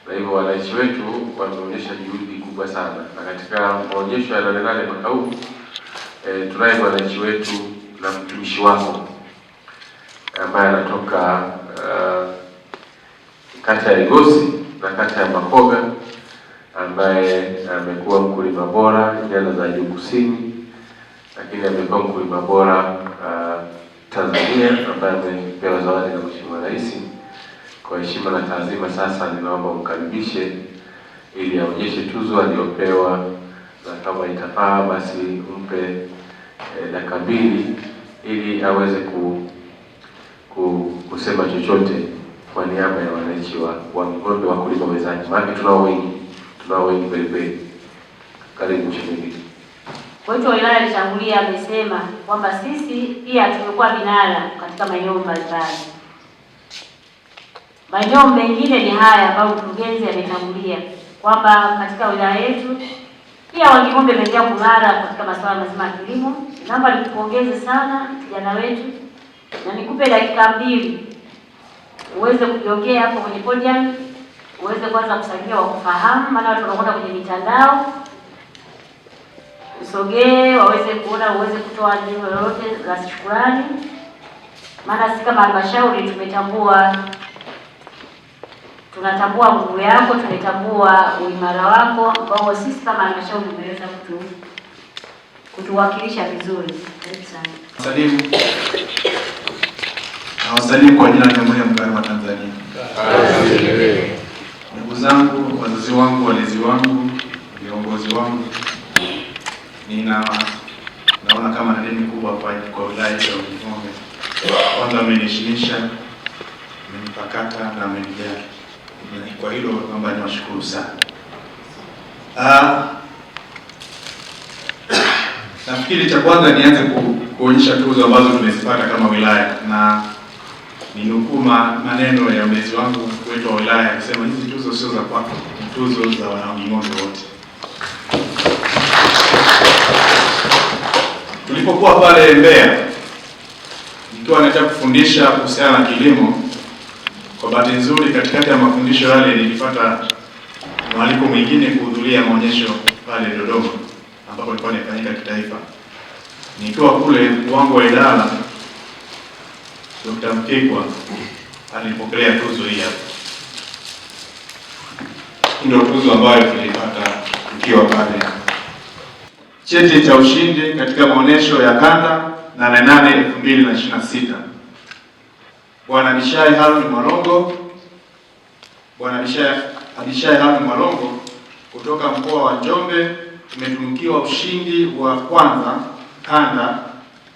na hivyo wananchi wetu wameonyesha juhudi kubwa sana, na katika maonyesho ya Nane Nane mwaka huu tunaye wananchi wetu na mtumishi wako ambaye anatoka kata ya Igosi na kata ya Makoga, ambaye amekuwa mkulima bora nyanda za juu kusini, lakini amekuwa mkulima bora Tanzania, ambaye amepewa zawadi na Mheshimiwa Rais. Kwa heshima na taadhima, sasa ninaomba umkaribishe ili aonyeshe tuzo aliyopewa, na kama itafaa basi umpe dakika mbili ili aweze kusema chochote kwa niaba ya wananchi wa Ng'ombe, wakulima wenzake, maana tunao wengi kweli. Karibu Mheshimiwa. Wetu wa wilaya alitangulia amesema kwamba sisi pia tumekuwa vinara katika maeneo mbalimbali. Maeneo mengine ni haya ambayo mkurugenzi ametangulia kwamba katika wilaya yetu pia Wanging'ombe imeendelea kung'ara katika masuala mazima ya kilimo. Naomba nikupongeze sana kijana wetu, na nikupe dakika mbili uweze kujiongea hapo kwenye podium, uweze kwanza kusalimia wakufahamu, maana watu wanaona kwenye mitandao. Usogee waweze kuona, uweze kutoa neno lolote la shukrani, maana sisi kama halmashauri tunatambua nguvu yako, tunatambua uimara wako ambao sisi kama halmashauri tumeweza kutuwakilisha vizuri. Karibu sana. Nawasalimu kwa jina la Jamhuri ya Muungano wa Tanzania. Ndugu zangu, wazazi wangu, walezi wangu, viongozi wangu, naona kama na deni kubwa kwa wilaya ya Ng'ombe. Kwanza ameniheshimisha, amenipakata na amenijali. Kwa hilo naomba niwashukuru sana. Nafikiri cha kwanza nianze kuonyesha tuzo ambazo tumezipata kama wilaya, na ninukuu maneno ya mlezi wangu wetu wa wilaya akisema hizi tuzo sio za kwako, ni tuzo za Wanang'ombe wote. Tulipokuwa pale Mbeya nikiwa nataka kufundisha kuhusiana na kilimo, kwa bahati nzuri katikati ya mafundisho yale nilipata mwaliko mwingine kuhudhuria maonyesho pale Dodoma ambapo ilikuwa inafanyika kitaifa. Nikiwa kule wangu wa idara Dr. Mkekwa alipokelea tuzo hii hapa. Ndio tuzo ambayo tulipata tukiwa pale. Cheti cha ushindi katika maonyesho ya kanda Nane Nane 2026. Bwana Abishai Harun Mwalongo kutoka mkoa wa Njombe tumetunukiwa ushindi wa kwanza kanda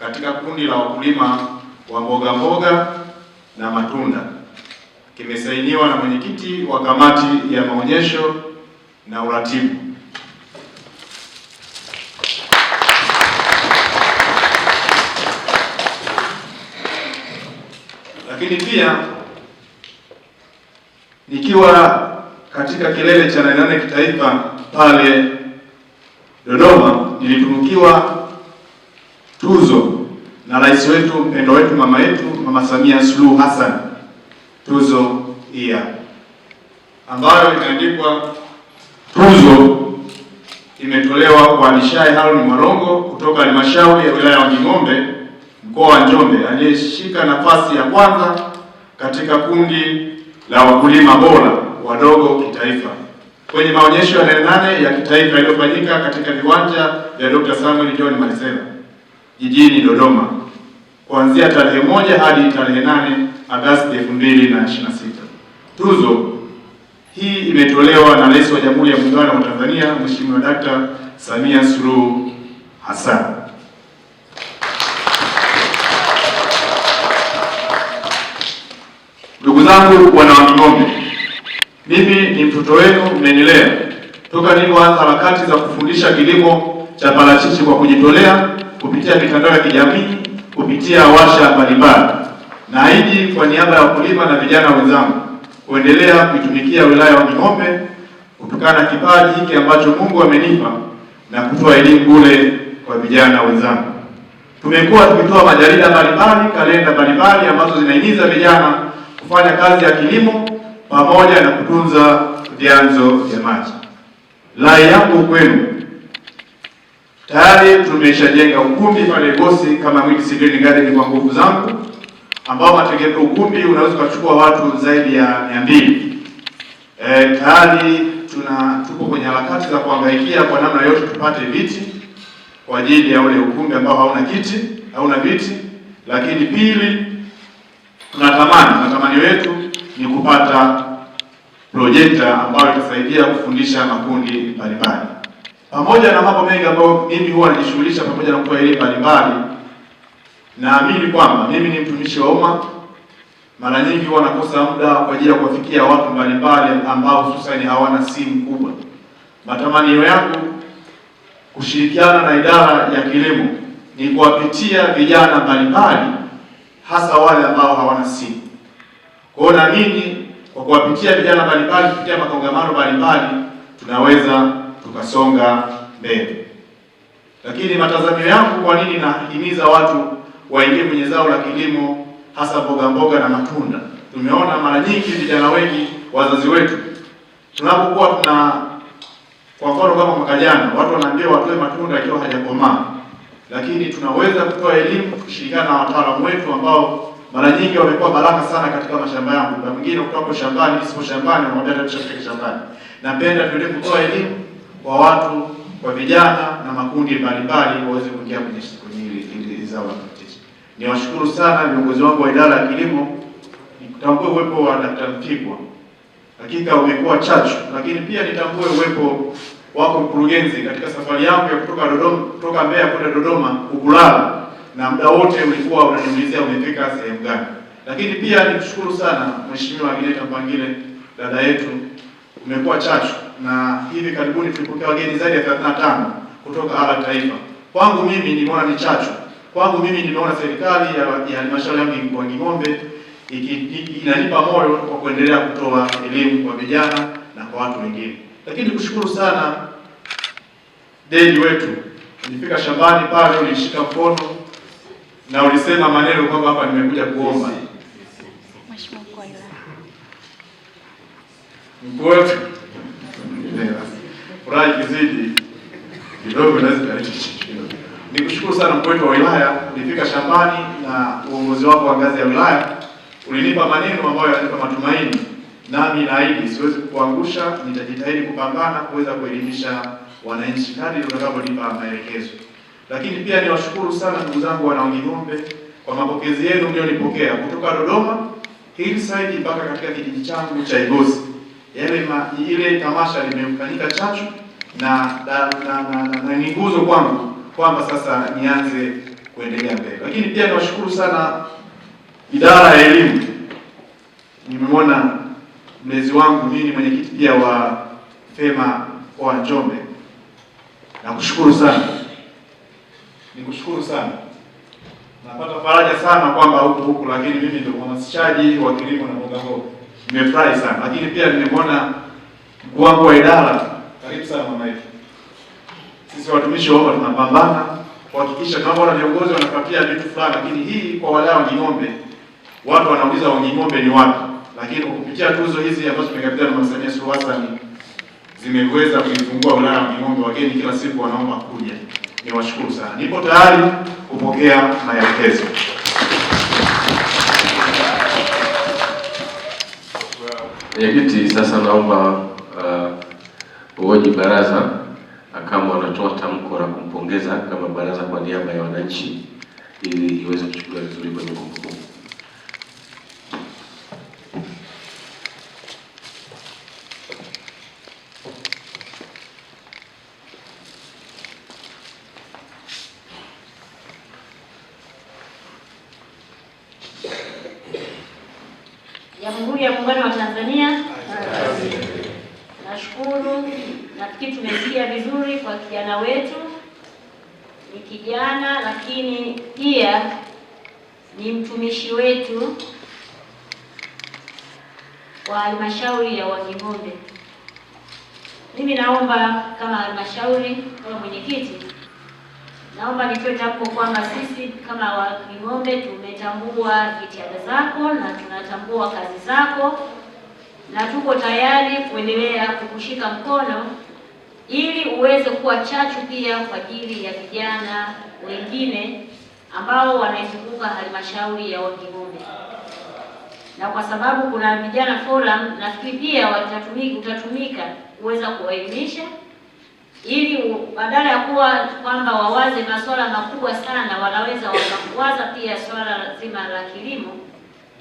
katika kundi la wakulima wa mboga na matunda. Kimesainiwa na mwenyekiti wa kamati ya maonyesho na uratibu. Lakini pia nikiwa katika kilele cha Nane Nane kitaifa pale Dodoma, nilitunukiwa tuzo na rais wetu mpendwa wetu Mama Samia Suluhu Hassan, tuzo hii ambayo imeandikwa tuzo imetolewa kwa Abishai Harun Mwalongo kutoka halmashauri ya wilaya ya Ng'ombe mkoa wa Njombe, aliyeshika nafasi ya kwanza katika kundi la wakulima bora wadogo kitaifa kwenye maonyesho ya Nane Nane ya kitaifa yaliyofanyika katika viwanja vya Dr. Samuel John Marisela jijini Dodoma kuanzia tarehe 1 hadi tarehe 8 Agosti 2026. Tuzo hii imetolewa na Rais wa Jamhuri ya Muungano wa Tanzania Mheshimiwa Dr. Samia Suluhu Hassan. Ndugu zangu wana Wanging'ombe, mimi ni mtoto wenu, mmenilea toka nilipoanza harakati za kufundisha kilimo cha parachichi kwa kujitolea kupitia mitandao ya kijamii, kupitia warsha mbalimbali. Naahidi kwa niaba ya wakulima na vijana wenzangu kuendelea kuitumikia wilaya ya Ng'ombe kutokana na kipaji hiki ambacho Mungu amenipa na kutoa elimu bure kwa vijana wenzangu. Tumekuwa tukitoa majarida mbalimbali, kalenda mbalimbali ambazo zinahimiza vijana kufanya kazi ya kilimo pamoja na kutunza vyanzo vya maji. Rai yangu kwenu, tayari tumeshajenga ukumbi pale Gosi kama Mwidi Green Garden kwa nguvu zangu, ambao mategemeo ukumbi unaweza kuchukua watu zaidi ya 200. Tayari tupo kwenye harakati za kuhangaikia kwa namna yote tupate viti kwa ajili ya ule ukumbi ambao hauna viti. Lakini pili, matamanio yetu ni kupata projekta ambayo itasaidia kufundisha makundi mbalimbali. Pamoja na mambo mengi ambayo mimi huwa najishughulisha pamoja na kutoa elimu mbalimbali, naamini kwamba mimi ni mtumishi wa umma. Mara nyingi huwa nakosa muda kwa ajili ya kuwafikia watu mbalimbali ambao hususani hawana simu kubwa. Matamanio yangu kushirikiana na idara ya kilimo ni kuwapitia vijana mbalimbali, hasa wale ambao hawana simu. Kwa hiyo naamini kwa kuwapitia vijana mbalimbali kupitia makongamano mbalimbali tunaweza tukasonga mbele. Lakini matazamio yangu, kwa nini nahimiza watu waingie kwenye zao la kilimo, hasa mboga na matunda? Tumeona mara nyingi vijana wengi, wazazi wetu, tunapokuwa kwa mfano kama mwaka jana watu wanaambiwa watoe matunda yakiwa hajakomaa, lakini tunaweza kutoa elimu kushirikiana na wataalamu wetu ambao mara nyingi wamekuwa baraka sana katika mashamba yangu. Na mwingine kutoka shambani, nisipo shambani, wanamwambia tutashiriki shambani. Napenda tuendelee kutoa elimu kwa watu, kwa vijana na makundi mbalimbali waweze kuingia kwenye zao la parachichi. Niwashukuru sana viongozi wangu wa idara ya kilimo, nitambue uwepo wa Dr. Mpigwa. Hakika umekuwa chachu, lakini pia nitambue uwepo wako mkurugenzi katika safari yangu ya kutoka Mbeya kwenda Dodoma kulala, na muda wote ulikuwa unaniulizia umefika sehemu gani. Lakini pia nikushukuru sana Mheshimiwa Agneta Mpangile, dada yetu, umekuwa chachu, na hivi karibuni tulipokea wageni zaidi ya 35 kutoka ala taifa. Kwangu mimi nimeona ni chachu. Kwangu mimi nimeona serikali ya halmashauri yangu ya Wanging'ombe inanipa moyo kwa kuendelea kutoa elimu kwa vijana na kwa watu wengine. Lakini kushukuru sana Dedi wetu, ulifika shambani pale, ulishika mkono na ulisema maneno kwamba hapa nimekuja kuomba. Mheshimiwa mkuu wetu, furaha kizidi kidogo lazima nikushukuru sana mkuu wetu wa wilaya, ulifika shambani na uongozi wako wa ngazi ya wilaya ulinipa maneno ambayo yananipa matumaini, nami naahidi siwezi kukuangusha. Nitajitahidi kupambana kuweza kuelimisha wananchi kadri utakavyonipa maelekezo. Lakini pia niwashukuru sana ndugu zangu wana Wanging'ombe kwa mapokezi yenu mlionipokea kutoka Dodoma Hillside mpaka katika kijiji changu cha Igosi. Ile tamasha limefanyika chachu na ni nguzo kwangu kwamba sasa nianze kuendelea mbele. Lakini pia niwashukuru sana idara ya elimu. Nimeona mlezi wangu, mimi ni mwenyekiti pia wa FEMA kwa Njombe. Nakushukuru sana. Nikushukuru sana. Napata faraja sana kwamba huku lakini mimi ndio mhamasishaji wa kilimo na mboga mboga. Nimefurahi sana. Lakini pia nimemwona mkuu wangu wa idara. Karibu sana mama yetu. Sisi watumishi wa umma tunapambana kuhakikisha tunapoona viongozi wanapatia vitu fulani, lakini hii kwa wale Wanging'ombe, watu wanauliza Wanging'ombe ni wapi? Lakini kupitia tuzo hizi ambazo tumekabidhiwa na Mama Samia Suluhu Hassan zimeweza kuifungua wilaya ya Wanging'ombe, wageni kila siku wanaomba kuja. Niwashukuru sana. Nipo tayari kupokea maelekezo. Mwenyekiti, sasa naomba uhoji baraza kama wanatoa tamko la kumpongeza kama baraza kwa niaba ya wananchi ili iweze kuchukuliwa vizuri kwenye kumbukumbu. Jamhuri ya Muungano wa Tanzania. Nashukuru, nafikiri tumesikia vizuri kwa kijana wetu. Ni kijana lakini pia ni mtumishi wetu wa halmashauri ya Wanging'ombe. Mimi naomba kama halmashauri, kama mwenyekiti, naomba nitoe tamko kwamba sisi kama Wanging'ombe tumetambua jitihada zako na tunatambua kazi zako na tuko tayari kuendelea kukushika mkono ili uweze kuwa chachu pia kwa ajili ya vijana wengine ambao wanaizunguka halmashauri ya Wanging'ombe. Na kwa sababu kuna vijana forum, nafikiri pia utatumika kuweza kuwaelimisha ili badala ya kuwa kwamba wawaze masuala makubwa sana, wanaweza wakawaza pia swala zima la kilimo